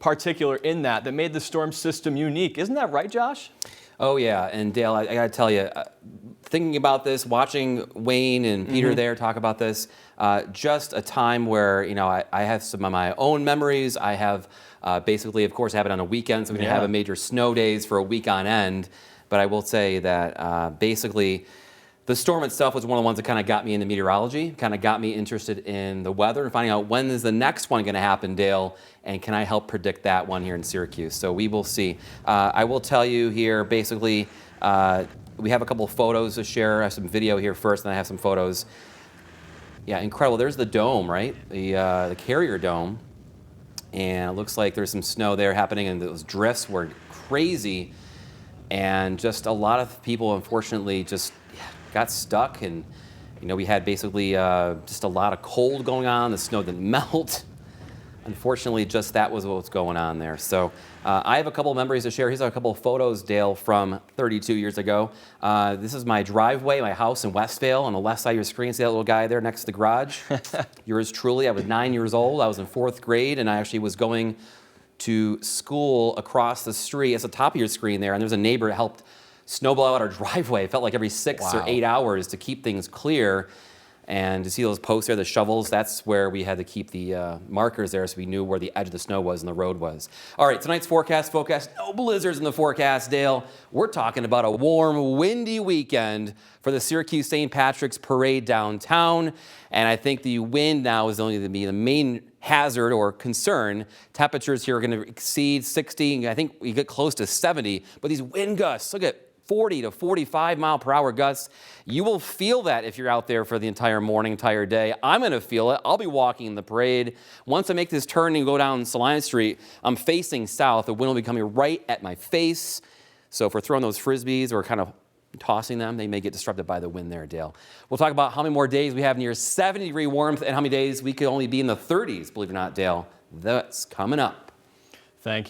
particular in that made the storm system unique. Isn't that right, Josh? Oh, yeah. And Dale, I got to tell you, thinking about this, watching Wayne and Peter there talk about this, just a time where, I have some of my own memories. I have basically, of course, have it on a weekend, so we didn't have a major snow days for a week on end. But I will say that basically, the storm itself was one of the ones that kind of got me into meteorology, kind of got me interested in the weather and finding out when is the next one going to happen, Dale, and can I help predict that one here in Syracuse? So we will see. I will tell you here, basically, we have a couple of photos to share. I have some video here first, and I have some photos. Yeah, incredible. There's the dome, right? The Carrier Dome. And it looks like there's some snow there happening, and those drifts were crazy. And just a lot of people, unfortunately, just got stuck, and we had basically just a lot of cold going on. The snow didn't melt. Unfortunately, just that was what was going on there. So I have a couple of memories to share. Here's a couple of photos, Dale, from 32 years ago. This is my driveway, my house in Westvale. On the left side of your screen, see that little guy there next to the garage? Yours truly. I was 9 years old. I was in 4th grade, and I actually was going to school across the street. It's the top of your screen there, and there's a neighbor that helped snowblow out our driveway. It felt like every 6 or 8 hours to keep things clear. And to see those posts there, the shovels, that's where we had to keep the markers there so we knew where the edge of the snow was and the road was. All right, tonight's forecast, no blizzards in the forecast, Dale. We're talking about a warm, windy weekend for the Syracuse St. Patrick's Parade downtown. And I think the wind now is only going to be the main hazard or concern. Temperatures here are going to exceed 60. I think we get close to 70. But these wind gusts, look at 40 to 45 mile per hour gusts. You will feel that if you're out there for the entire morning, entire day. I'm going to feel it. I'll be walking in the parade. Once I make this turn and go down Salina Street, I'm facing south. The wind will be coming right at my face. So if we're throwing those Frisbees or kind of tossing them, they may get disrupted by the wind there, Dale. We'll talk about how many more days we have near 70-degree warmth and how many days we could only be in the 30s, believe it or not, Dale. That's coming up. Thank you.